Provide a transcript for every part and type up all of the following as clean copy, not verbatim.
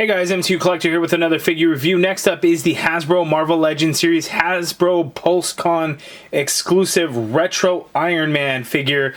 Hey guys, MCU Collector here with another figure review. Next up is the Hasbro Marvel Legends series Hasbro PulseCon exclusive retro Iron Man figure.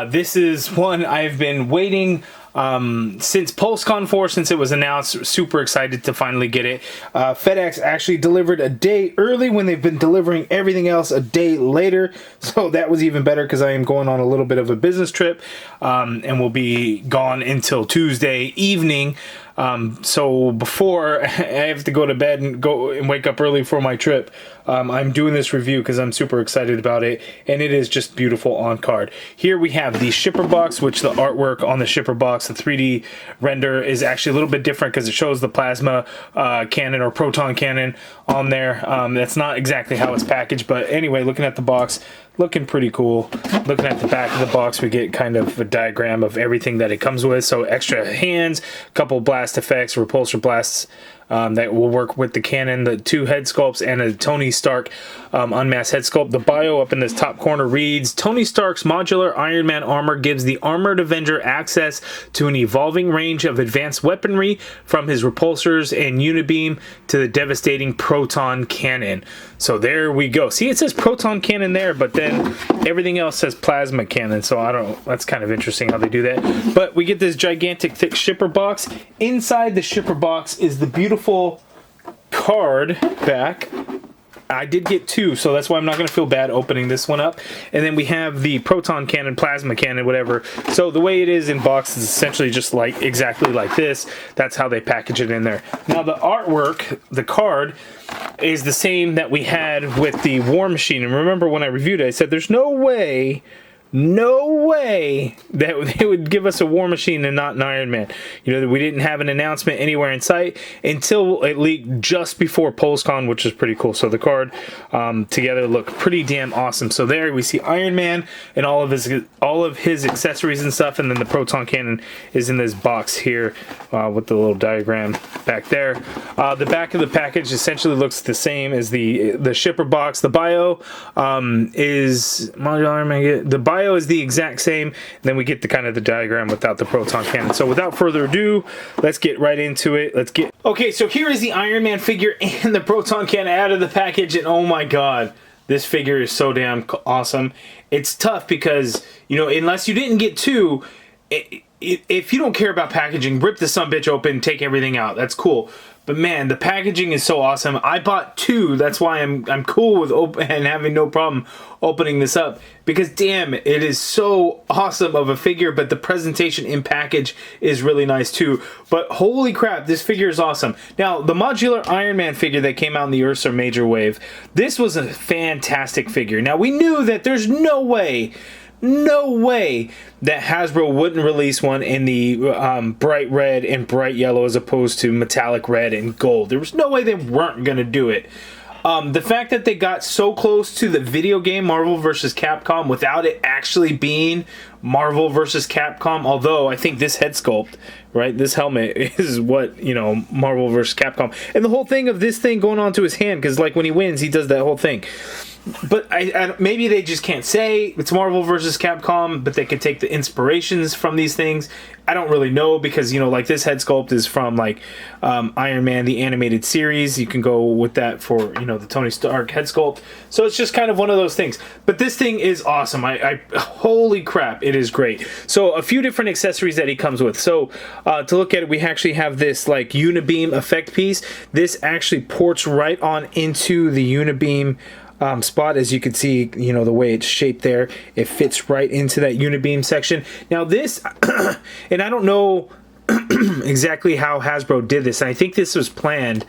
This is one I've been waiting since PulseCon 4, since it was announced. Super excited to finally get it. FedEx actually delivered a day early when they've been delivering everything else a day later, so that was even better because I am going on a little bit of a business trip and will be gone until Tuesday evening. So before I have to go to bed and go and wake up early for my trip, I'm doing this review because I'm super excited about it, and it is just beautiful on card. Here we have the shipper box, which the artwork on the shipper box, the 3D render, is actually a little bit different because it shows the plasma cannon or proton cannon on there. That's not exactly how it's packaged, but anyway, looking at the box, looking pretty cool. Looking at the back of the box, we get kind of a diagram of everything that it comes with. So extra hands, a couple blast effects, repulsor blasts that will work with the cannon, the 2 head sculpts, and a Tony Stark unmasked head sculpt. The bio up in this top corner reads, Tony Stark's modular Iron Man armor gives the Armored Avenger access to an evolving range of advanced weaponry, from his repulsors and unibeam to the devastating proton cannon. So there we go. See, it says proton cannon there, but then everything else says plasma cannon. So I don't know. That's kind of interesting how they do that. But we get this gigantic thick shipper box. Inside the shipper box is the beautiful card back. I did get 2, so that's why I'm not going to feel bad opening this one up. And then we have the proton cannon, plasma cannon, whatever. So the way it is in box is essentially just like exactly like this. That's how they package it in there. Now the artwork, the card, is the same that we had with the War Machine. And remember when I reviewed it, I said there's no way that they would give us a War Machine and not an Iron Man. You know, that we didn't have an announcement anywhere in sight until it leaked just before PulseCon, which is pretty cool. So the card together look pretty damn awesome. So there we see Iron Man and all of his accessories and stuff, and then the proton cannon is in this box here with the little diagram back there. The back of the package essentially looks the same as the shipper box. The bio is modular Iron Man. The bio is the exact same, and then we get the kind of the diagram without the proton cannon. So without further ado, let's get right into it. Okay, so here is the Iron Man figure and the proton cannon out of the package, and oh my god, this figure is so damn awesome. It's tough because, you know, unless you didn't get 2, if you don't care about packaging, rip the sumbitch open, take everything out. That's cool. But man, the packaging is so awesome. I bought 2. That's why I'm cool with and having no problem opening this up, because damn, it is so awesome of a figure. But the presentation in package is really nice too. But holy crap, this figure is awesome. Now, the modular Iron Man figure that came out in the Ursa Major Wave, this was a fantastic figure. Now, we knew that there's no way that Hasbro wouldn't release one in the bright red and bright yellow as opposed to metallic red and gold. There was no way they weren't going to do it. The fact that they got so close to the video game Marvel vs. Capcom without it actually being Marvel vs. Capcom, although I think this head sculpt, right, this helmet is what, you know, Marvel vs. Capcom. And the whole thing of this thing going onto his hand, because like when he wins, he does that whole thing. But maybe they just can't say it's Marvel versus Capcom, but they could take the inspirations from these things. I don't really know, because, you know, like this head sculpt is from like Iron Man, the animated series. You can go with that for, you know, the Tony Stark head sculpt. So it's just kind of one of those things. But this thing is awesome. Holy crap, it is great. So a few different accessories that he comes with. So to look at it, we actually have this like unibeam effect piece. This actually ports right on into the unibeam spot. As you can see, you know, the way it's shaped there, it fits right into that unibeam section. Now this, and I don't know exactly how Hasbro did this, and I think this was planned,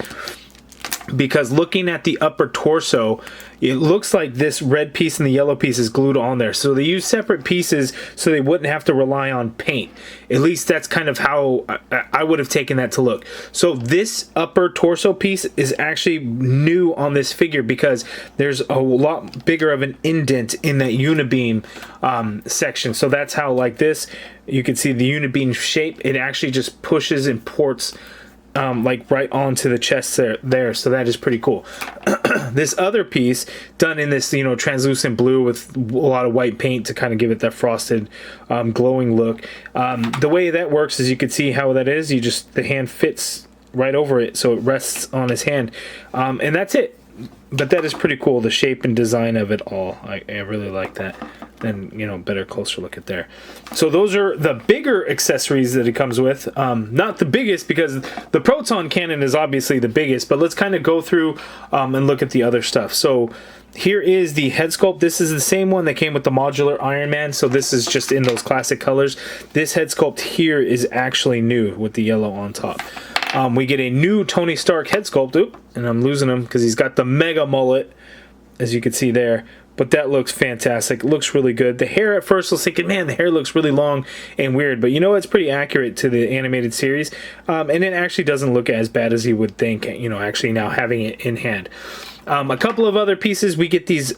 because looking at the upper torso, it looks like this red piece and the yellow piece is glued on there. So they use separate pieces so they wouldn't have to rely on paint. At least that's kind of how I would have taken that to look. So this upper torso piece is actually new on this figure, because there's a lot bigger of an indent in that unibeam section. So that's how, like this, you can see the unibeam shape. It actually just pushes and ports like right onto the chest there. So that is pretty cool. This other piece done in this, you know, translucent blue with a lot of white paint to kind of give it that frosted glowing look. The way that works is, you can see how that is, the hand fits right over it, so it rests on his hand, and that's it. But that is pretty cool, the shape and design of it all. I really like that. And, you know, better closer look at there. So those are the bigger accessories that it comes with. Not the biggest, because the Proton cannon is obviously the biggest, but let's kind of go through and look at the other stuff. So here is the head sculpt. This is the same one that came with the modular Iron Man, so this is just in those classic colors. This head sculpt here is actually new with the yellow on top. We get a new Tony Stark head sculpt. Oop, and I'm losing him because he's got the mega mullet, as you can see there. But that looks fantastic. It looks really good. The hair, at first I was thinking, man, the hair looks really long and weird. But you know, it's pretty accurate to the animated series. And it actually doesn't look as bad as you would think, you know, actually now having it in hand. A couple of other pieces, we get these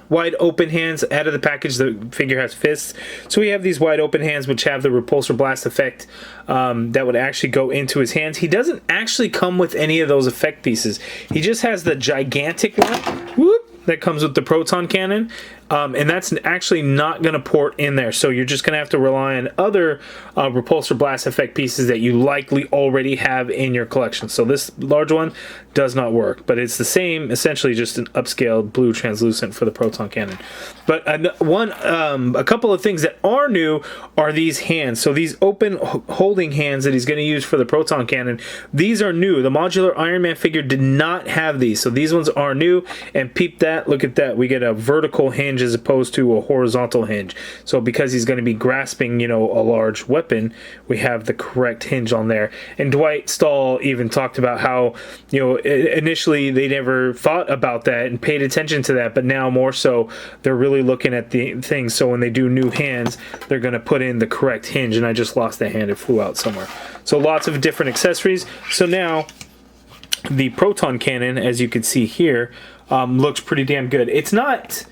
wide open hands. Out of the package, the figure has fists. So we have these wide open hands which have the repulsor blast effect that would actually go into his hands. He doesn't actually come with any of those effect pieces. He just has the gigantic one. Whoop! That comes with the Proton cannon, and that's actually not going to port in there, so you're just going to have to rely on other repulsor blast effect pieces that you likely already have in your collection. So this large one does not work, but it's the same, essentially just an upscaled blue translucent for the Proton cannon. But a couple of things that are new are these hands. So these open holding hands that he's going to use for the Proton cannon, these are new. The modular Iron Man figure did not have these, so these ones are new. And peep that, look at that, we get a vertical hinge as opposed to a horizontal hinge. So because he's going to be grasping, you know, a large weapon, we have the correct hinge on there. And Dwight Stahl even talked about how, you know, initially they never thought about that and paid attention to that, but now more so they're really looking at the things. So when they do new hands, they're going to put in the correct hinge. And I just lost the hand, it flew out somewhere. So lots of different accessories. So now the Proton cannon, as you can see here, looks pretty damn good. It's not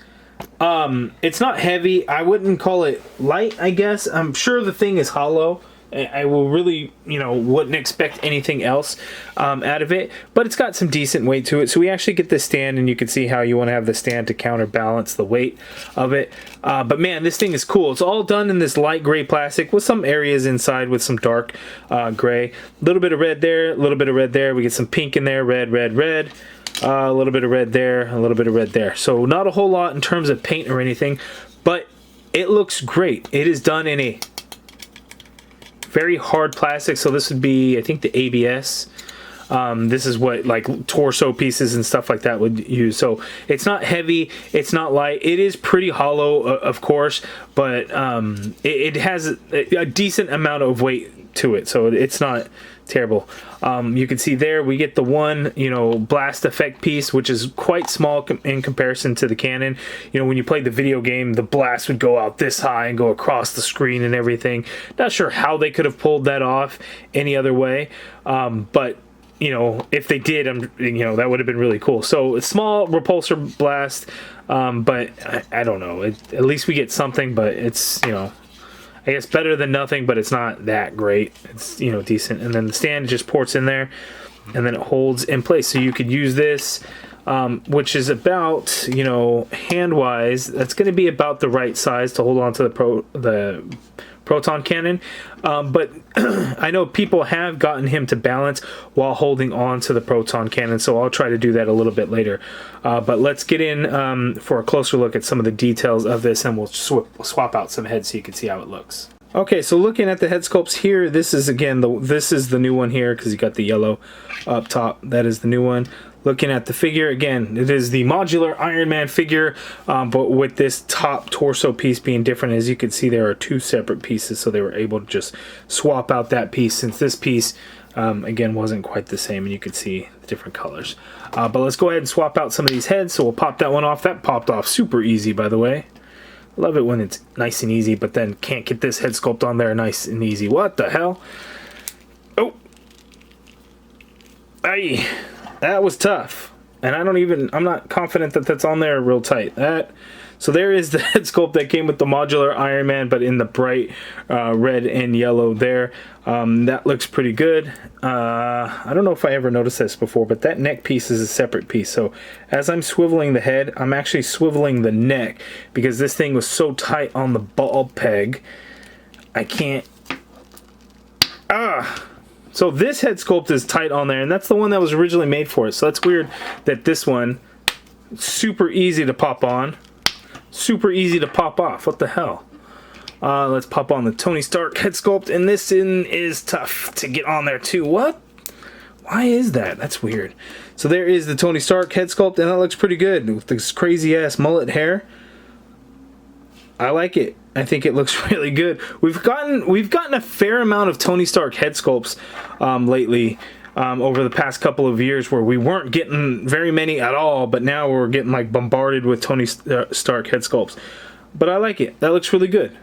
heavy. I wouldn't call it light, I guess. I'm sure the thing is hollow. I will really, you know, wouldn't expect anything else out of it, but it's got some decent weight to it. So we actually get this stand, and you can see how you want to have the stand to counterbalance the weight of it. But man, this thing is cool. It's all done in this light gray plastic with some areas inside with some dark gray. A little bit of red there, a little bit of red there. We get some pink in there, red, red, red. A little bit of red there, a little bit of red there. So not a whole lot in terms of paint or anything, but it looks great. It is done in a very hard plastic, so this would be, I think, the ABS. This is what like torso pieces and stuff like that would use. So it's not heavy, it's not light. It is pretty hollow, of course, but it has a decent amount of weight to it, so it's not terrible. You can see there we get the one, you know, blast effect piece, which is quite small in comparison to the cannon. You know, when you played the video game, the blast would go out this high and go across the screen and everything. Not sure how they could have pulled that off any other way, but you know, if they did, you know, that would have been really cool. So a small repulsor blast, but I don't know. At least we get something, but it's, you know, I guess better than nothing, but it's not that great. It's, you know, decent. And then the stand just ports in there, and then it holds in place. So you could use this, which is about, you know, hand-wise, that's going to be about the right size to hold on to the Proton cannon. But I know people have gotten him to balance while holding on to the Proton cannon, so I'll try to do that a little bit later. But let's get in for a closer look at some of the details of this, and we'll swap out some heads so you can see how it looks. Okay, so looking at the head sculpts here, this is again this is the new one here because you got the yellow up top. That is the new one. Looking at the figure, again, it is the modular Iron Man figure, but with this top torso piece being different. As you can see, there are two separate pieces, so they were able to just swap out that piece, since this piece, again, wasn't quite the same, and you could see the different colors. But let's go ahead and swap out some of these heads, so we'll pop that one off. That popped off super easy, by the way. Love it when it's nice and easy, but then can't get this head sculpt on there nice and easy. What the hell? Oh! Aye! That was tough, and I'm not confident that that's on there real tight. So there is the head sculpt that came with the modular Iron Man, but in the bright red and yellow there. That looks pretty good. I don't know if I ever noticed this before, but that neck piece is a separate piece. So as I'm swiveling the head, I'm actually swiveling the neck, because this thing was so tight on the ball peg, I can't... So this head sculpt is tight on there, and that's the one that was originally made for it. So that's weird that this one, super easy to pop on, super easy to pop off. What the hell? Let's pop on the Tony Stark head sculpt, and this is tough to get on there too. What? Why is that? That's weird. So there is the Tony Stark head sculpt, and that looks pretty good with this crazy ass mullet hair. I like it. I think it looks really good. We've gotten a fair amount of Tony Stark head sculpts lately, over the past couple of years, where we weren't getting very many at all, but now we're getting like bombarded with Tony Stark head sculpts. But I like it. That looks really good.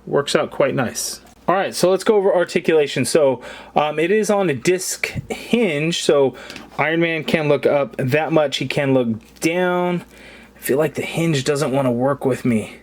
Works out quite nice. All right, so let's go over articulation. So it is on a disc hinge, so Iron Man can look up that much. He can look down. I feel like the hinge doesn't want to work with me.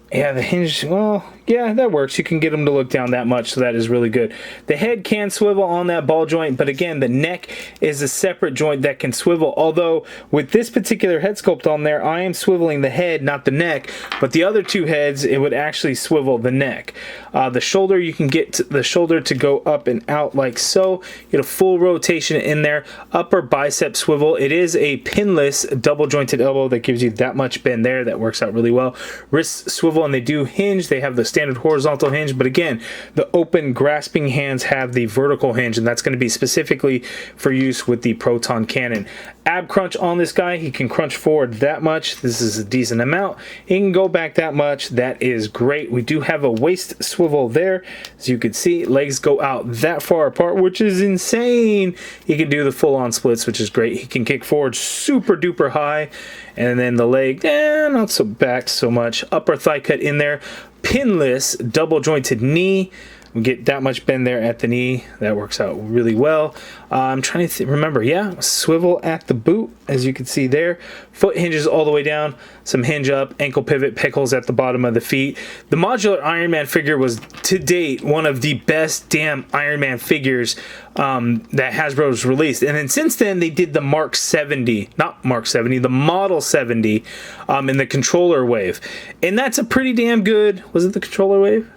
Yeah, the hinge, well, yeah, that works. You can get them to look down that much, so that is really good. The head can swivel on that ball joint, but again, the neck is a separate joint that can swivel. Although, with this particular head sculpt on there, I am swiveling the head, not the neck, but the other two heads, it would actually swivel the neck. The shoulder, you can get the shoulder to go up and out like so. Get a full rotation in there. Upper bicep swivel. It is a pinless double jointed elbow that gives you that much bend there. That works out really well. Wrist swivel, and they do hinge. They have the standard horizontal hinge, but again, the open grasping hands have the vertical hinge, and that's going to be specifically for use with the Proton cannon. Ab crunch on this guy. He can crunch forward that much. This is a decent amount. He can go back that much. That is great. We do have a waist swivel there. As you can see, legs go out that far apart, which is insane. He can do the full-on splits, which is great. He can kick forward super duper high, and then the leg, not so back so much. Upper thigh cut in there. Pinless double jointed knee. We get that much bend there at the knee. That works out really well. I'm trying to remember. Yeah, swivel at the boot, as you can see there. Foot hinges all the way down. Some hinge up, ankle pivot, pickles at the bottom of the feet. The modular Iron Man figure was, to date, one of the best damn Iron Man figures that Hasbro's released. And then since then, they did the Mark 70, not Mark 70, the Model 70 in the controller wave. And that's a pretty damn good, was it the controller wave?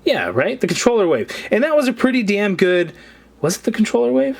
Yeah, right? The controller wave. And that was a pretty damn good... Was it the controller wave?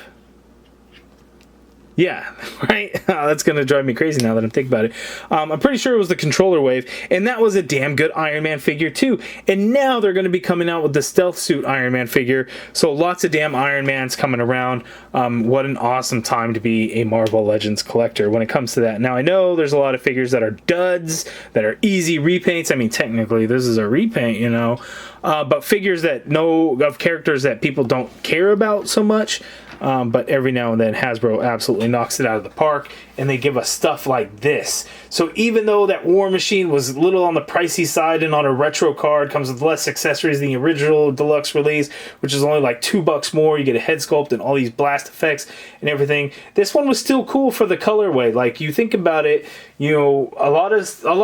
Yeah, right? That's going to drive me crazy now that I'm thinking about it. I'm pretty sure it was the controller wave, and that was a damn good Iron Man figure too. And now they're going to be coming out with the Stealth Suit Iron Man figure, so lots of damn Iron Mans coming around. What an awesome time to be a Marvel Legends collector when it comes to that. Now, I know there's a lot of figures that are duds, that are easy repaints. I mean, technically, this is a repaint, you know. But figures that know of characters that people don't care about so much. But every now and then Hasbro absolutely knocks it out of the park, and they give us stuff like this. So even though that War Machine was a little on the pricey side and on a retro card, comes with less accessories than the original deluxe release, which is only like $2 more. You get a head sculpt and all these blast effects and everything. This one was still cool for the colorway. Like, you think about it, you know, a lot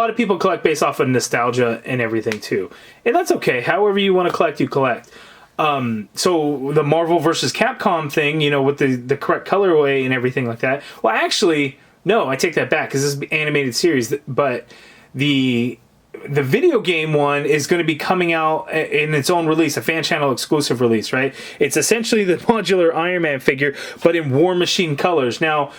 of people collect based off of nostalgia and everything too, and that's okay. However you want to collect, you collect. So the Marvel versus Capcom thing, you know, with the correct colorway and everything like that. Well, actually, no, I take that back, because this is an animated series, but the video game one is going to be coming out in its own release, a fan channel exclusive release, right? It's essentially the modular Iron Man figure, but in War Machine colors. Now,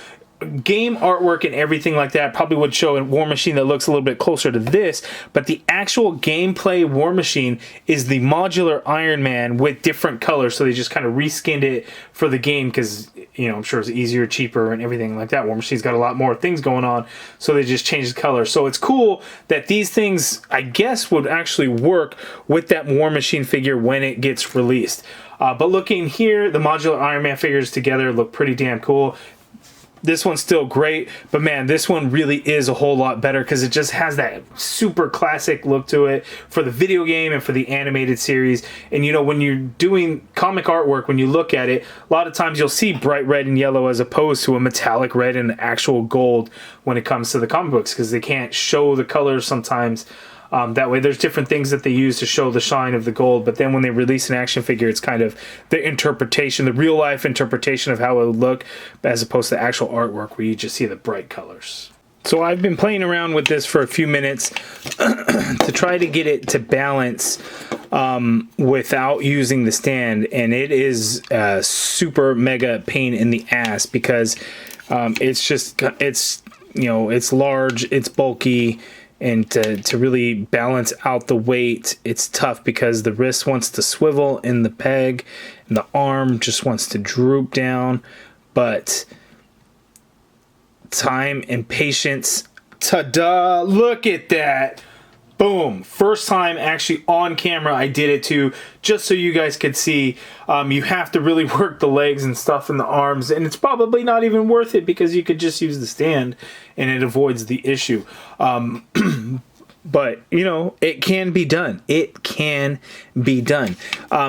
game artwork and everything like that probably would show a War Machine that looks a little bit closer to this, but the actual gameplay War Machine is the modular Iron Man with different colors. So they just kind of reskinned it for the game because, you know, I'm sure it's easier, cheaper, and everything like that. War Machine's got a lot more things going on, so they just changed the color. So it's cool that these things, I guess, would actually work with that War Machine figure when it gets released. But looking here, the modular Iron Man figures together look pretty damn cool. This one's still great, but man, this one really is a whole lot better because it just has that super classic look to it for the video game and for the animated series. And you know, when you're doing comic artwork, when you look at it, a lot of times you'll see bright red and yellow as opposed to a metallic red and actual gold when it comes to the comic books, because they can't show the colors sometimes. That way, there's different things that they use to show the shine of the gold, but then when they release an action figure, it's kind of the interpretation, the real-life interpretation of how it would look, as opposed to actual artwork where you just see the bright colors. So I've been playing around with this for a few minutes to try to get it to balance without using the stand, and it is a super mega pain in the ass because it's you know, it's large, it's bulky, and to really balance out the weight, it's tough because the wrist wants to swivel in the peg and the arm just wants to droop down. But time and patience, ta-da, look at that. Boom. First time actually on camera I did it too, just so you guys could see. You have to really work the legs and stuff in the arms, and it's probably not even worth it because you could just use the stand and it avoids the issue. But, you know, it can be done. It can be done.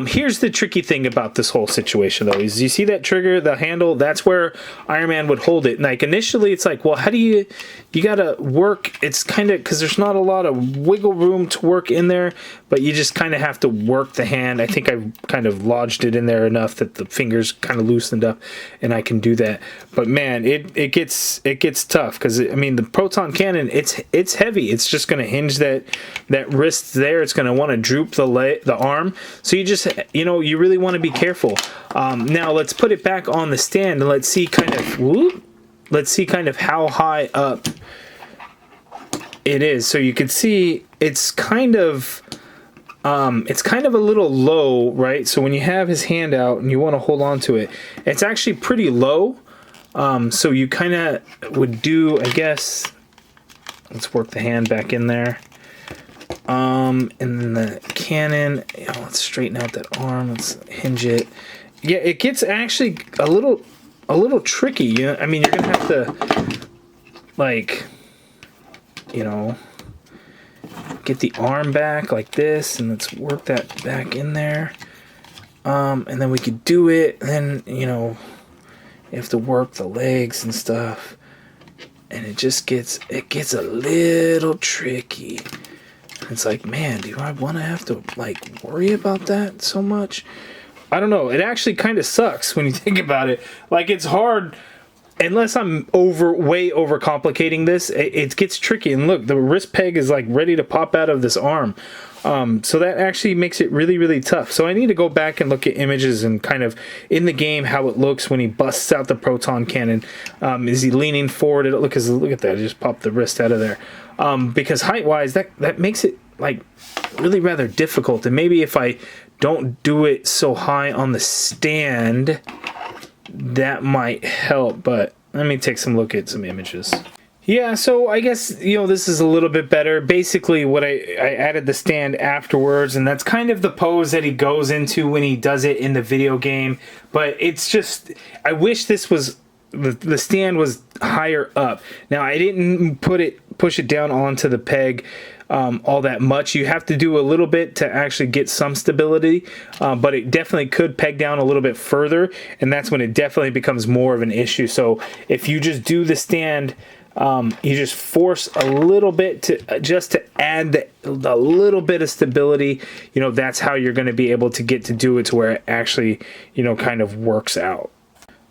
Here's the tricky thing about this whole situation, though, is you see that trigger, the handle, that's where Iron Man would hold it. Like, initially, it's like, well, how do you gotta work, it's kind of, because there's not a lot of wiggle room to work in there, but you just kind of have to work the hand. I think I've kind of lodged it in there enough that the fingers kind of loosened up, and I can do that. But, man, it gets tough, because, I mean, the Proton Cannon, it's heavy. It's just going to hinge that wrist there. It's going to want to droop the arm, so you just, you know, you really want to be careful. Now let's put it back on the stand and let's see kind of how high up it is. So you can see it's kind of a little low, right? So when you have his hand out and you want to hold on to it, it's actually pretty low. So you kind of would do, I guess, let's work the hand back in there. And then the cannon, you know, let's straighten out that arm, let's hinge it. Yeah, it gets actually a little tricky. You know, I mean, you're gonna have to, like, you know, get the arm back like this, and let's work that back in there. And then we could do it, and then, you know, you have to work the legs and stuff, and it gets a little tricky. It's like, man, do I want to have to, like, worry about that so much? I don't know. It actually kind of sucks when you think about it. Like, it's hard, unless I'm way overcomplicating this, it gets tricky. And look, the wrist peg is, like, ready to pop out of this arm. So that actually makes it really, really tough. So I need to go back and look at images and kind of in the game how it looks when he busts out the Proton Cannon. Is he leaning forward? Look at that. I just popped the wrist out of there. Because height-wise, that makes it, like, really rather difficult. And maybe if I don't do it so high on the stand, that might help. But let me take some look at some images. Yeah, so I guess, you know, this is a little bit better. Basically, what I added the stand afterwards, and that's kind of the pose that he goes into when he does it in the video game. But it's just, I wish this was, the stand was higher up. Now, I didn't push it down onto the peg all that much. You have to do a little bit to actually get some stability, but it definitely could peg down a little bit further, and that's when it definitely becomes more of an issue. So if you just do the stand, you just force a little bit to add a little bit of stability. You know, that's how you're going to be able to get to do it to where it actually, you know, kind of works out.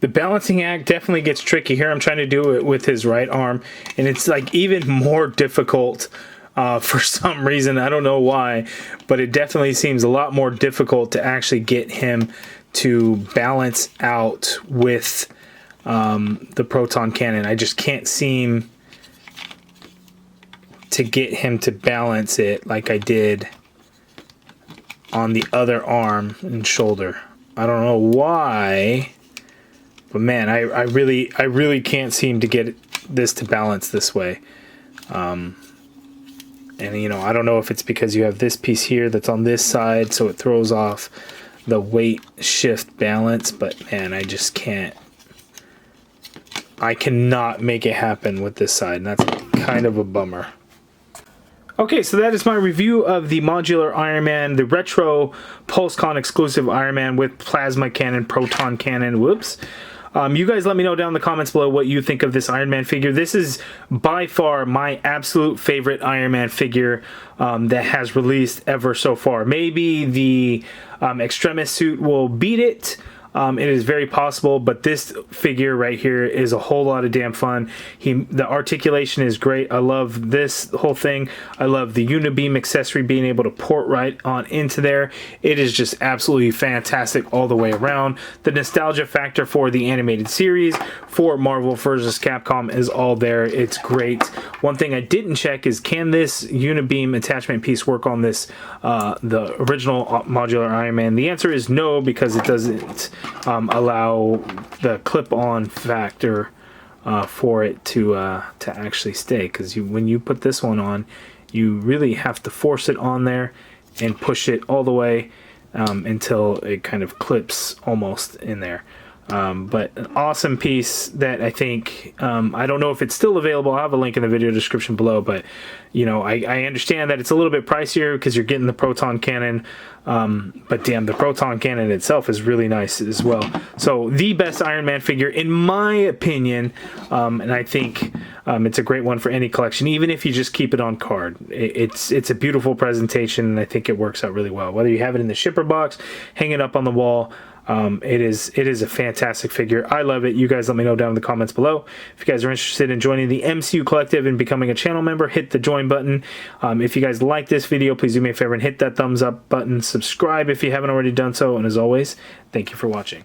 The balancing act definitely gets tricky here. I'm trying to do it with his right arm, and it's like even more difficult for some reason. I don't know why, but it definitely seems a lot more difficult to actually get him to balance out with the Proton Cannon. I just can't seem to get him to balance it like I did on the other arm and shoulder. I don't know why, but man, I really can't seem to get this to balance this way. And you know, I don't know if it's because you have this piece here that's on this side, so it throws off the weight shift balance, but man, I just can't. I cannot make it happen with this side, and that's kind of a bummer. Okay, so that is my review of the Modular Iron Man, the retro PulseCon exclusive Iron Man with plasma cannon, proton cannon. Whoops. You guys let me know down in the comments below what you think of this Iron Man figure. This is by far my absolute favorite Iron Man figure that has released ever so far. Maybe the Extremis suit will beat it, it is very possible, but this figure right here is a whole lot of damn fun. The articulation is great. I love this whole thing. I love the unibeam accessory being able to port right on into there. It is just absolutely fantastic all the way around. The nostalgia factor for the animated series for Marvel vs. Capcom is all there. It's great. One thing I didn't check is, can this unibeam attachment piece work on this the original modular Iron Man? The answer is no, because it doesn't allow the clip-on factor for it to actually stay. Because when you put this one on, you really have to force it on there and push it all the way until it kind of clips almost in there. But an awesome piece that I think, I don't know if it's still available. I'll have a link in the video description below, but you know, I understand that it's a little bit pricier because you're getting the Proton cannon, but damn, the Proton cannon itself is really nice as well. So the best Iron Man figure in my opinion, and I think it's a great one for any collection, even if you just keep it on card. It's a beautiful presentation, and I think it works out really well. Whether you have it in the shipper box, hang it up on the wall, it is a fantastic figure. I love it. You guys let me know down in the comments below. If you guys are interested in joining the MCU Collective and becoming a channel member, hit the join button. If you guys like this video, please do me a favor and hit that thumbs up button. Subscribe if you haven't already done so. And as always, thank you for watching.